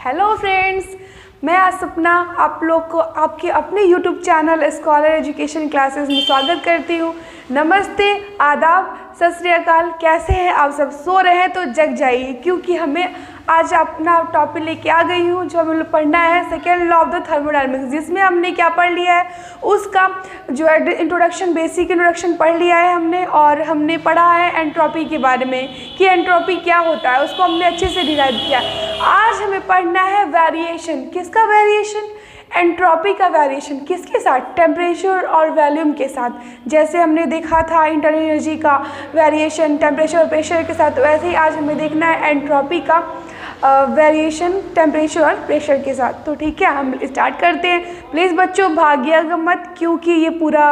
Hello friends, मैं आज सपना आप लोग को आपके अपने YouTube channel scholar education classes में स्वागत करती हूँ। नमस्ते, आदाब, सत श्री अकाल। कैसे हैं आप सब? सो रहे हैं तो जग जाइए, क्योंकि हमें आज अपना टॉपिक लेके आ गई हूँ जो हमें पढ़ना है second law of the thermodynamics, जिसमें हमने क्या पढ़ लिया है, उसका जो है इंट्रोडक्शन, बेसिक इंट्रोडक्शन पढ़ लिया है हमने। और हमने पढ़ा है एंट्रोपी के बारे में कि एंट्रोपी क्या होता है, उसको हमने अच्छे से डिराइव किया। आज हमें पढ़ना है वेरिएशन। किसका वेरिएशन? एंट्रोपी का वेरिएशन। किसके साथ? टेम्परेचर और वॉल्यूम के साथ। जैसे हमने देखा था इंटरनल एनर्जी का वेरिएशन टेम्परेचर और प्रेशर के साथ, वैसे ही आज हमें देखना है एंट्रोपी का वेरिएशन टेम्परेचर और प्रेशर के साथ। तो ठीक है, हम स्टार्ट करते हैं। प्लीज़ बच्चों भागिएगा मत, क्योंकि ये पूरा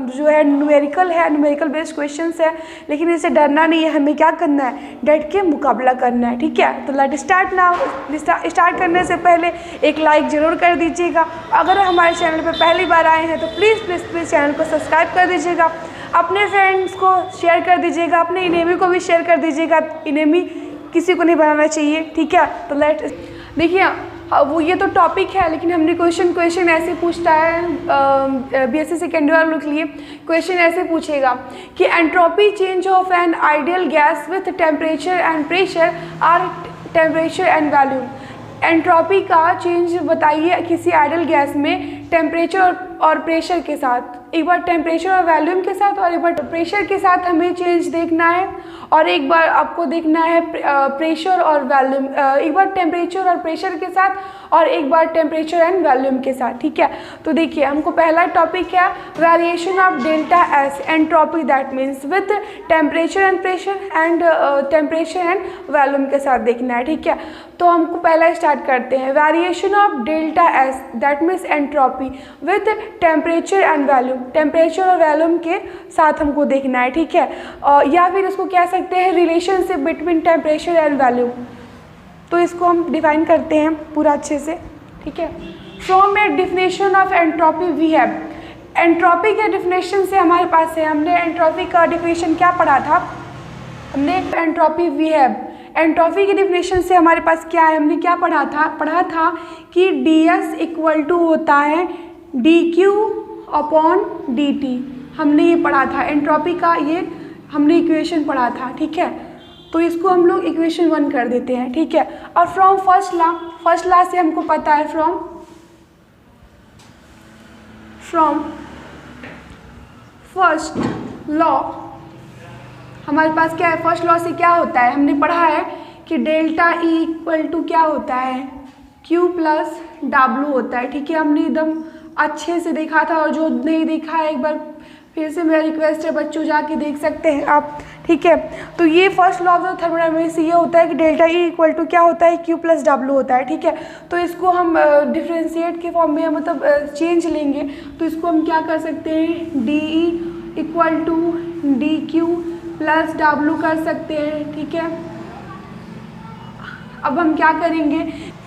जो है न्यूमेरिकल है, न्यूमेरिकल बेस्ड क्वेश्चंस है, लेकिन इससे डरना नहीं है। हमें क्या करना है? डट के मुकाबला करना है। ठीक है, तो लेट स्टार्ट नाउ। स्टार्ट करने से पहले एक लाइक ज़रूर कर दीजिएगा। अगर हमारे चैनल पर पहली बार आए हैं तो प्लीज़ प्लीज़ प्लीज़ चैनल को सब्सक्राइब कर दीजिएगा, अपने फ्रेंड्स को शेयर कर दीजिएगा, अपने इनेमी को भी शेयर कर दीजिएगा। इनेमी किसी को नहीं बनाना चाहिए। ठीक है, तो देखिए वो ये तो टॉपिक है, लेकिन हमने क्वेश्चन ऐसे पूछता है बीएससी सेकेंड ईयर वालों के लिए। क्वेश्चन ऐसे पूछेगा कि entropy change of an ideal gas with temperature and pressure or temperature and volume. Entropy का चेंज बताइए किसी आइडियल गैस में टेम्परेचर और प्रेशर के साथ। एक बार टेम्परेचर और वॉल्यूम के साथ और एक बार प्रेशर के साथ हमें चेंज देखना है, और एक बार आपको देखना है प्रेशर और वॉल्यूम, एक बार टेम्परेचर और प्रेशर के साथ और एक बार टेम्परेचर एंड वॉल्यूम के साथ। ठीक है, तो देखिए हमको पहला टॉपिक है variation of delta S entropy, that means with temperature and pressure and temperature and volume के साथ देखना है। ठीक है, तो हमको पहला स्टार्ट करते हैं। Variation of delta S that means entropy with temperature and volume, temperature और वॉल्यूम के साथ हमको देखना है। ठीक है, या फिर इसको कह सकते हैं relationship between temperature and volume. तो इसको हम डिफाइन करते हैं पूरा अच्छे से। ठीक है, from a definition of entropy we have. Entropy के डिफिनेशन से हमारे पास है, हमने एंट्रोपी का डिफिनेशन क्या पढ़ा था? हमने एंट्रोपी वी हैव, एंट्रोपी की डिफिनेशन से हमारे पास क्या है? हमने क्या पढ़ा था कि ds इक्वल टू होता है dq अपॉन dt। हमने ये पढ़ा था एंट्रोपी का, ये हमने इक्वेशन पढ़ा था। ठीक है, तो इसको हम लोग इक्वेशन 1 कर देते हैं। ठीक है, और फ्रॉम फर्स्ट लॉ से हमको पता है, फ्रॉम फर्स्ट लॉ हमारे पास क्या है? फर्स्ट लॉ से क्या होता है? हमने पढ़ा है कि डेल्टा ई इक्वल टू क्या होता है? Q प्लस W होता है। ठीक है, हमने एकदम अच्छे से देखा था, और जो नहीं देखा है एक बार फिर से मेरा रिक्वेस्ट है, बच्चों जाके देख सकते हैं आप। ठीक है, तो ये first law of the thermodynamics ये होता है कि डेल्टा ई इक्वल टू क्या होता है? Q प्लस W होता है। ठीक है, तो इसको हम डिफ्रेंशिएट के फॉर्म में मतलब चेंज लेंगे, तो इसको हम क्या कर सकते हैं? D E equal to D Q plus W कर सकते हैं। ठीक है, अब हम क्या करेंगे?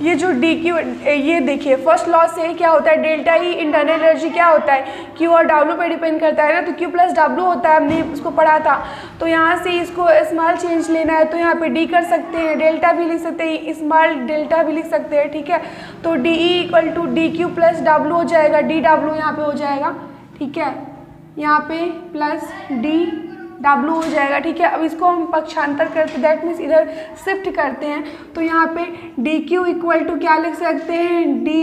ये जो डी क्यू, ये देखिए फर्स्ट लॉ से क्या होता है? डेल्टा ई इंटरनल एनर्जी क्या होता है? Q और W पे डिपेंड करता है ना, तो Q प्लस W होता है, हमने उसको पढ़ा था। तो यहाँ से इसको स्मॉल चेंज लेना है, तो यहाँ पे D कर सकते हैं, डेल्टा भी लिख सकते हैं, स्मॉल डेल्टा भी लिख सकते हैं। ठीक है, तो D E equal to D Q plus W हो जाएगा, DW यहाँ पे हो जाएगा। ठीक है, यहाँ पे प्लस DW हो जाएगा। ठीक है, अब इसको हम पक्षांतर करते, दैट मीन्स इधर शिफ्ट करते हैं, तो यहाँ पे डी क्यू इक्वल टू क्या लिख सकते हैं? डी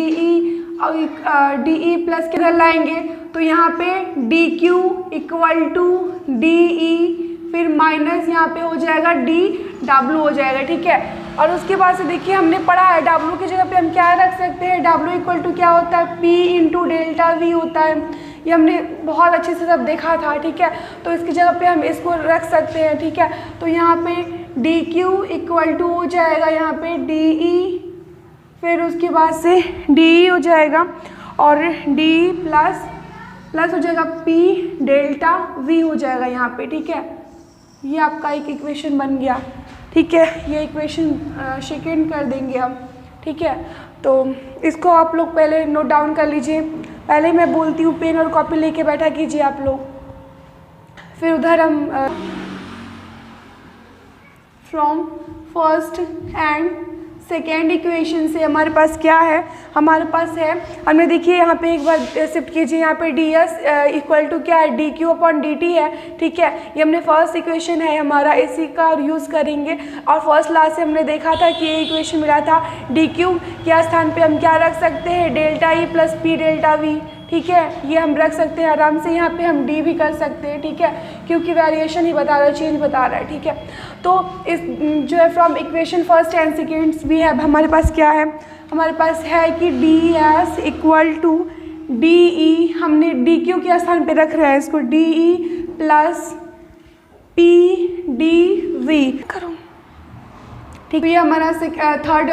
ई प्लस किधर लाएंगे? तो यहाँ पे D Q equal to D E, फिर माइनस यहाँ पे हो जाएगा DW हो जाएगा। ठीक है, और उसके बाद से देखिए हमने पढ़ा है W की जगह पे हम क्या रख सकते हैं? W इक्वल टू क्या होता है? P इंटू डेल्टा V होता है। ये हमने बहुत अच्छे से सब देखा था। ठीक है, तो इसकी जगह पे हम इसको रख सकते हैं। ठीक है, तो यहाँ पे डी क्यू इक्वल टू हो जाएगा यहाँ पे डी ई, फिर उसके बाद से डी ई हो जाएगा, और डी प्लस हो जाएगा P डेल्टा V हो जाएगा यहाँ पे। ठीक है, ये आपका एक इक्वेशन बन गया। ठीक है, ये इक्वेशन सेकेंड कर देंगे हम। ठीक है, तो इसको आप लोग पहले नोट डाउन कर लीजिए। पहले मैं बोलती हूँ, पेन और कॉपी लेके बैठा कीजिए आप लोग, फिर उधर हम from first and second equation से हमारे पास क्या है, हमारे पास है, हमने देखिए यहाँ पे एक बार शिफ्ट कीजिए, यहाँ पे डी एस इक्वल टू क्या है, D Q upon D T है, ठीक है। ये हमने फर्स्ट इक्वेशन है हमारा, इसी का यूज़ करेंगे। और फर्स्ट क्लास से हमने देखा था कि ये इक्वेशन मिला था, डी क्यू के स्थान पे हम क्या रख सकते हैं, delta E plus P delta we, ठीक है। ये हम रख सकते हैं आराम से, यहाँ पे हम डी भी कर सकते हैं, ठीक है, क्योंकि वेरिएशन ही बता रहा है, चेंज बता रहा है, ठीक है। तो इस जो है from equation first and seconds भी है, हमारे पास क्या है, हमारे पास है कि D S equal to D E, हमने डी क्यू के स्थान पे रख रहे हैं इसको, D E plus P D V करो, ठीक है। ये हमारा थर्ड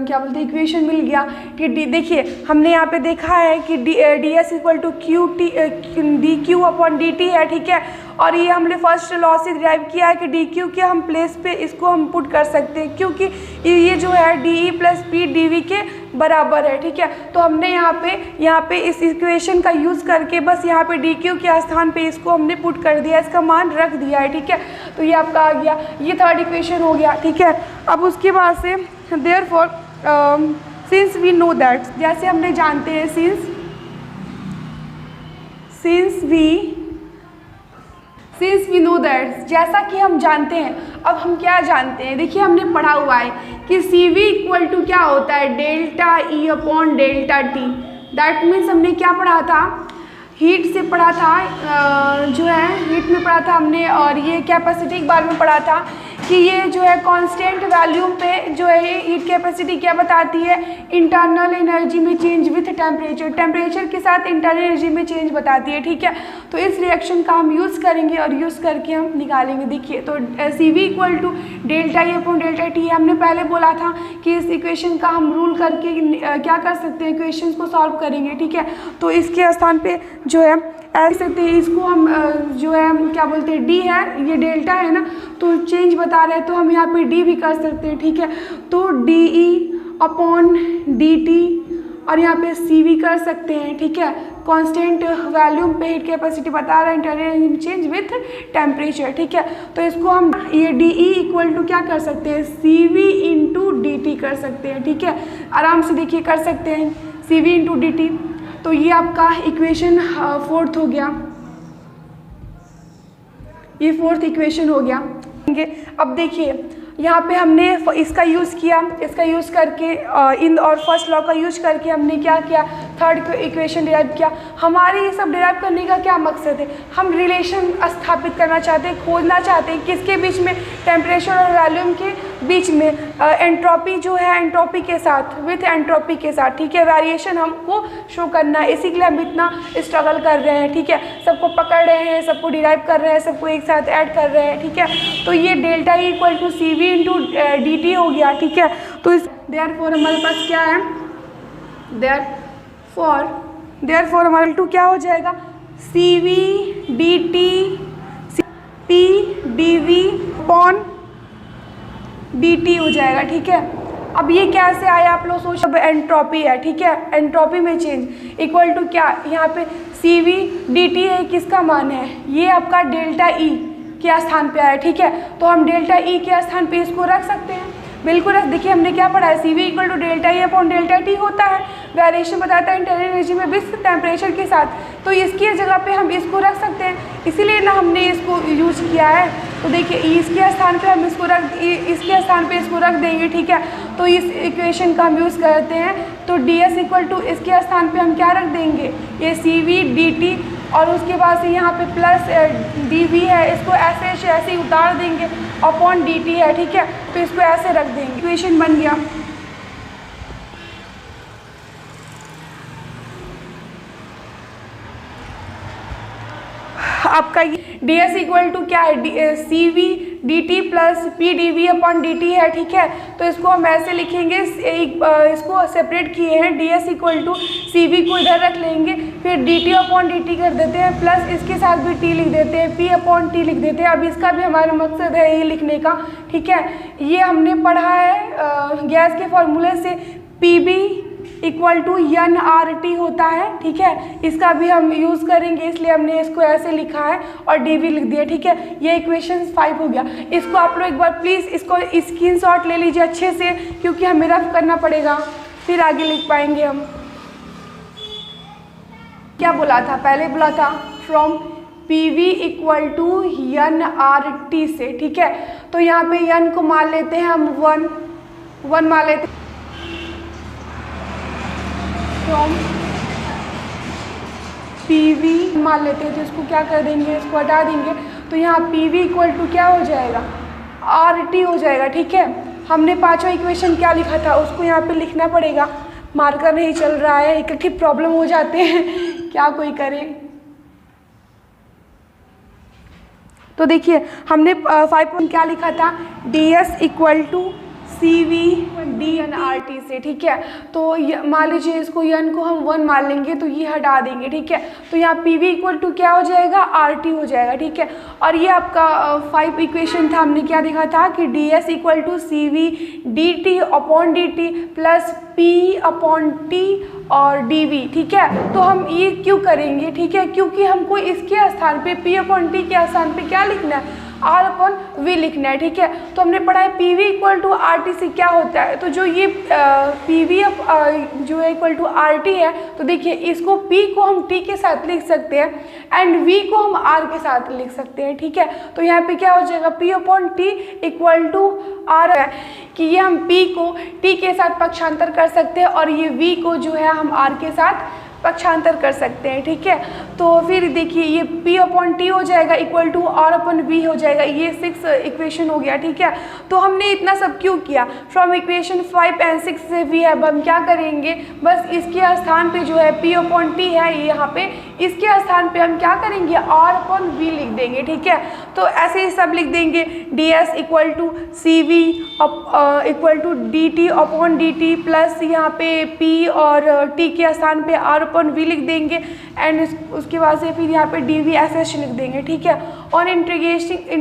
क्या बोलते हैं इक्वेशन मिल गया कि डी, देखिए हमने यहाँ पे देखा है कि D S equal to Q T D Q upon D T है, ठीक है। और ये हमने फर्स्ट लॉ से डिराइव किया है कि डी क्यू के हम प्लेस पे इसको हम पुट कर सकते हैं, क्योंकि ये जो है D E plus P D V के बराबर है, ठीक है। तो हमने यहाँ पे इस इक्वेशन का यूज़ करके बस यहाँ पे डी क्यू के स्थान पे इसको हमने पुट कर दिया, इसका मान रख दिया है, ठीक है। तो ये आपका आ गया, ये थर्ड इक्वेशन हो गया, ठीक है। अब उसके बाद से therefore since we know that, जैसे हमने जानते हैं सिंस वी नो दैट, जैसा कि हम जानते हैं, अब हम क्या जानते हैं, देखिए हमने पढ़ा हुआ है कि सी वी इक्वल टू क्या होता है, delta E upon delta T. That means हमने क्या पढ़ा था, हीट से पढ़ा था, जो है हीट में पढ़ा था हमने, और ये कैपेसिटी के बारे में पढ़ा था कि ये जो है कांस्टेंट वैल्यूम पे जो है हीट कैपेसिटी क्या बताती है, इंटरनल एनर्जी में चेंज विथ टेम्परेचर, टेम्परेचर के साथ इंटरनल एनर्जी में चेंज बताती है, ठीक है। तो इस रिएक्शन का हम यूज़ करेंगे और यूज़ करके हम निकालेंगे। देखिए तो सी we equal to delta E upon delta T, हमने पहले बोला था कि इस इक्वेशन का हम रूल करके क्या कर सकते हैं, इक्वेशंस को सॉल्व करेंगे, ठीक है। तो इसके स्थान पे जो है ऐसे सकते हैं, इसको हम जो है क्या बोलते हैं, डी है, ये डेल्टा है ना, तो चेंज बता रहे हैं, तो हम यहाँ पे डी भी कर सकते हैं, ठीक है। तो डी ई अपॉन डी टी और यहाँ पे सी वी कर सकते हैं, ठीक है। कांस्टेंट वैल्यूम पे हीट कैपेसिटी बता रहा है, इंटरनल चेंज विथ टेम्परेचर, ठीक है। तो इसको हम ये डी ई इक्वल टू क्या कर सकते हैं, सी वी इंटू डी टी कर सकते हैं, ठीक है। आराम से देखिए कर सकते हैं सी वी इंटू डी टी। तो ये आपका इक्वेशन फोर्थ हो गया, ये फोर्थ इक्वेशन हो गया। अब देखिए यहाँ पे हमने इसका यूज़ किया, इसका यूज़ करके इन और फर्स्ट लॉ का यूज करके हमने क्या किया, थर्ड इक्वेशन डिराइव किया। हमारे ये सब डिराइव करने का क्या मकसद है, हम रिलेशन स्थापित करना चाहते हैं, खोजना चाहते हैं किसके बीच में, टेम्परेचर और वॉल्यूम के बीच में, एंट्रोपी जो है एंट्रोपी के साथ, विथ एंट्रोपी के साथ, ठीक है। वेरिएशन हमको शो करना है, इसी के लिए हम इतना स्ट्रगल कर रहे हैं, ठीक है। सबको पकड़ रहे हैं, सबको डिराइव कर रहे हैं, सबको एक साथ ऐड कर रहे हैं, ठीक है। तो ये delta E equal to C V into D T हो गया, ठीक है। तो इस देयरफॉर हमारे पास क्या है, देयरफॉर हमारे टू क्या हो जाएगा, सी we D T P D we upon D T हो जाएगा, ठीक है। अब ये कैसे आया आप लोग सोच, अब एंट्रोपी है, ठीक है, एंट्रोपी में चेंज इक्वल टू क्या, यहाँ पे सी वी डी टी है, किसका मान है, ये आपका डेल्टा ई के स्थान पे आया, ठीक है। तो हम डेल्टा ई के स्थान पे इसको रख सकते हैं, बिल्कुल रख। देखिए हमने क्या पढ़ा है, सी we equal to delta E upon delta T होता है, वेरिएशन बताता है इंटरनल एनर्जी में विथ टेम्परेचर के साथ, तो इसकी जगह पे हम इसको रख सकते हैं, इसीलिए ना हमने इसको यूज किया है। तो देखिए इसके स्थान पे हम इसको इसके स्थान पे इसको रख देंगे, ठीक है। तो इस इक्वेशन का हम यूज़ करते हैं, तो डी एस इक्वल टू इसके स्थान पे हम क्या रख देंगे, ये सी वी डी टी, और उसके बाद से यहाँ पे प्लस डी वी है, इसको ऐसे ही उतार देंगे, अपॉन डी टी है, ठीक है। तो इसको ऐसे रख देंगे, इक्वेशन बन गया। आपका ये डी एस इक्वल टू क्या है, सी we D T plus P D we upon D T है, ठीक है। तो इसको हम ऐसे लिखेंगे, इसको सेपरेट किए हैं, D S equal to C V को इधर रख लेंगे, फिर D T upon D T कर देते हैं, प्लस इसके साथ भी टी लिख देते हैं, पी अपॉन टी लिख देते हैं। अब इसका भी हमारा मकसद है ये लिखने का, ठीक है। ये हमने पढ़ा है गैस के फॉर्मूले से, P B equal to NRT होता है, ठीक है। इसका भी हम यूज़ करेंगे, इसलिए हमने इसको ऐसे लिखा है और DV लिख दिया, ठीक है। ये इक्वेशन 5 हो गया। इसको आप लोग एक बार प्लीज़ इसको स्क्रीनशॉट ले लीजिए अच्छे से, क्योंकि हमें रफ करना पड़ेगा, फिर आगे लिख पाएंगे हम। क्या बोला था, पहले बोला था from PV equal to NRT से, ठीक है। तो यहाँ पे n को मान लेते हैं हम 1 मान लेते हैं, फ्रॉम PV मान लेते हैं, तो इसको क्या कर देंगे, इसको हटा देंगे। तो यहाँ PV इक्वल टू क्या हो जाएगा, RT हो जाएगा, ठीक है। हमने पांचवा इक्वेशन क्या लिखा था उसको यहाँ पे लिखना पड़ेगा, मार्कर नहीं चल रहा है, इकट्ठी प्रॉब्लम हो जाते हैं, क्या कोई करे। तो देखिए हमने 5 क्या लिखा था, DS equal to CV DNRT से, ठीक है। तो मान लीजिए इसको n को हम 1 मान लेंगे, तो ये हटा देंगे, ठीक है। तो यहाँ PV इक्वल टू क्या हो जाएगा, RT हो जाएगा, ठीक है। और ये आपका 5 इक्वेशन था, हमने क्या देखा था कि DS equal to CV DT upon DT plus P upon T और DV, ठीक है। तो हम ये क्यों करेंगे, ठीक है, क्योंकि हमको इसके स्थान पे P अपॉन T के स्थान पे क्या लिखना है, R अपॉन V लिखना है, ठीक है। तो हमने पढ़ा है PV इक्वल टू RT से क्या होता है, तो जो ये PV जो है इक्वल टू RT है, तो देखिए इसको P को हम T के साथ लिख सकते हैं एंड V को हम R के साथ लिख सकते हैं, ठीक है। तो यहाँ पे क्या हो जाएगा, P upon T equal to R है कि ये हम P को T के साथ पक्षांतर कर सकते हैं और ये V को जो है हम R के साथ पक्षांतर कर सकते हैं, ठीक है। तो फिर देखिए ये P अपॉन T हो जाएगा equal to R upon V हो जाएगा, ये 6 इक्वेशन हो गया, ठीक है। तो हमने इतना सब क्यों किया, फ्रॉम इक्वेशन 5 एंड 6 से भी है, अब हम क्या करेंगे, बस इसके स्थान पे जो है P अपॉन T है यहाँ पे, इसके स्थान पे हम क्या करेंगे, R अपॉन V लिख देंगे, ठीक है। तो ऐसे ही सब लिख देंगे, DS equal to CV equal to DT upon DT plus यहाँ पे P और T के स्थान पे R अपॉन V लिख देंगे एंड उसके बाद से फिर यहाँ पे DVSS लिख देंगे, ठीक है। और इंटीग्रेशन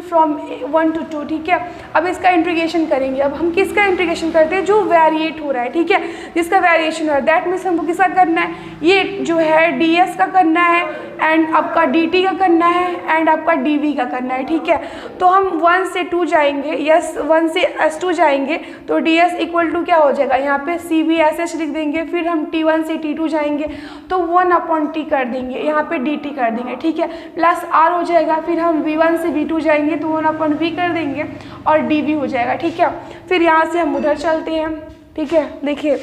फ्रॉम 1 to 2, ठीक है। अब इसका इंटीग्रेशन करेंगे, अब हम किसका इंटीग्रेशन करते हैं, जो वेरिएट हो रहा है, ठीक है, जिसका वेरिएशन हो रहा है, दैट मीन्स हमको किसका करना है, ये जो है DS का करना है एंड आपका DT का करना है एंड आपका DV का करना है, ठीक है। तो हम 1 से 2 जाएंगे, यस 1 से S2 जाएंगे, तो DS इक्वल टू क्या हो जाएगा, यहाँ पे CVSS लिख देंगे, फिर हम T1 से T2 जाएंगे तो 1 अपॉन T कर देंगे, यहाँ पे DT कर देंगे, ठीक है, प्लस R हो जाएगा, फिर हम V1 से V2 जाएंगे तो 1 अपॉन V कर देंगे और DV हो जाएगा, ठीक है। फिर यहाँ से हम उधर चलते हैं, ठीक है। देखिए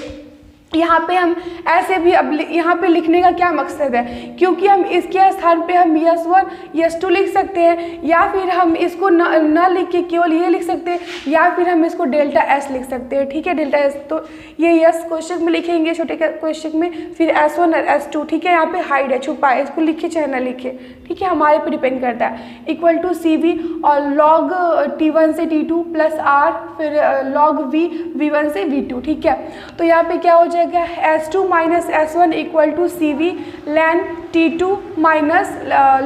यहाँ पे हम ऐसे भी, अब यहाँ पे लिखने का क्या मकसद है, क्योंकि हम इसके स्थान पे हम S1 S2 लिख सकते हैं, या फिर हम इसको न लिख के केवल ये लिख सकते हैं, या फिर हम इसको डेल्टा S लिख सकते हैं, ठीक है, डेल्टा S। तो ये S क्वेश्चन में लिखेंगे, छोटे क्वेश्चन में, फिर S1 और S2, ठीक है। यहाँ पे हाइड है, छुपा है, इसको लिखे चाहे ना लिखे, ठीक है, हमारे पे डिपेंड करता है। इक्वल टू CV और log T1 से T2 प्लस R, फिर log V V1 से V2, ठीक है। तो यहाँ पे क्या हो जाएगा, S2 minus S1 equal to CV ln T2 minus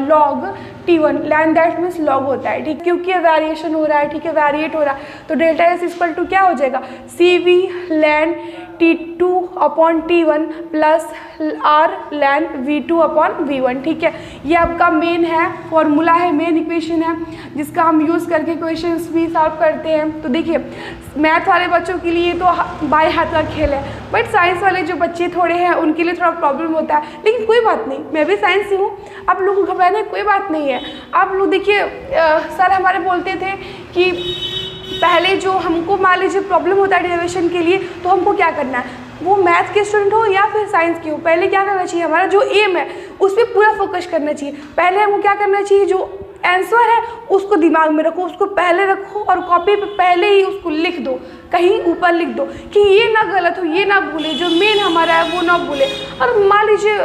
log T1, लैन दैट मीन्स लॉग होता है, ठीक, क्योंकि ये वेरिएशन हो रहा है, ठीक है, वेरिएट हो रहा है। तो डेल्टा S इक्वल टू क्या हो जाएगा, CV ln T2 अपॉन T1 plus R ln V2 upon V1, ठीक है। ये आपका मेन है, फॉर्मूला है, मेन इक्वेशन है, जिसका हम यूज़ करके क्वेश्चंस भी सॉल्व करते हैं। तो देखिए मैथ वाले बच्चों के लिए तो बाएं हाथ का खेल है, बट साइंस वाले जो बच्चे थोड़े हैं उनके लिए थोड़ा प्रॉब्लम होता है, लेकिन कोई बात नहीं, मैं भी साइंस से हूँ, आप लोगों को घबराने कोई बात नहीं है। आप लोग देखिए सर हमारे बोलते थे कि पहले जो हमको मान लीजिए प्रॉब्लम होता है डेरिवेशन के लिए, तो हमको क्या करना है, वो मैथ के स्टूडेंट हो या फिर साइंस के हो, पहले क्या करना चाहिए, हमारा जो एम है उस पर पूरा फोकस करना चाहिए। पहले हमको क्या करना चाहिए, जो आंसर है उसको दिमाग में रखो, उसको पहले रखो और कॉपी पे पहले ही उसको लिख दो, कहीं ऊपर लिख दो कि ये ना गलत हो, ये ना भूले, जो मेन हमारा है वो ना भूले। और मान लीजिए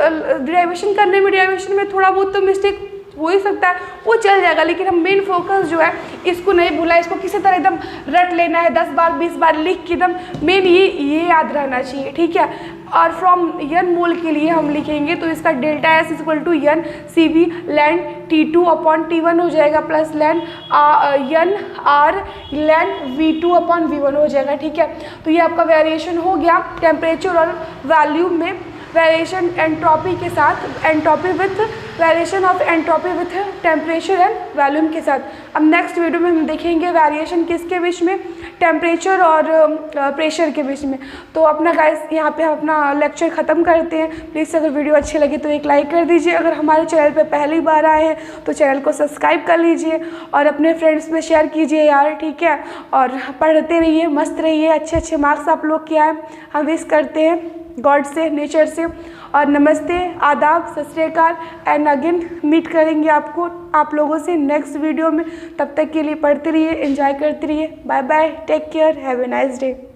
डेरिवेशन करने में, डेरिवेशन में थोड़ा बहुत तो मिस्टेक हो ही सकता है वो चल जाएगा, लेकिन हम मेन फोकस जो है इसको नहीं भूला, इसको किसी तरह एकदम रट लेना है, 10 बार 20 बार लिख के एकदम मेन ये याद रहना चाहिए, ठीक है। और फ्रॉम n मोल के लिए हम लिखेंगे तो इसका delta S equal to n CV ln T2 अपॉन T1 हो जाएगा, plus ln n R ln V2 upon V1 हो जाएगा, ठीक है। तो ये आपका वेरिएशन हो गया टेम्परेचर और वॉल्यूम में, वेरिएशन एंट्रोपी के साथ, entropy with variation of entropy with temperature and volume के साथ। अब नेक्स्ट वीडियो में हम देखेंगे वेरिएशन किसके बीच में, टेम्परेचर और प्रेशर के बीच में। तो अपना गाइस यहाँ पे हम अपना लेक्चर ख़त्म करते हैं। प्लीज़ अगर वीडियो अच्छी लगी तो एक लाइक कर दीजिए, अगर हमारे चैनल पे पहली बार आए हैं तो चैनल को सब्सक्राइब कर लीजिए और अपने फ्रेंड्स में शेयर कीजिए यार, ठीक है। और पढ़ते रहिए, मस्त रहिए, अच्छे अच्छे मार्क्स आप लोग के आए, हम विश करते हैं गॉड से, नेचर से। और नमस्ते, आदाब, सत श्री अकाल, एंड अगेन मीट करेंगे आप लोगों से नेक्स्ट वीडियो में। तब तक के लिए पढ़ते रहिए, एंजॉय करते रहिए, bye bye, take care, have a nice day.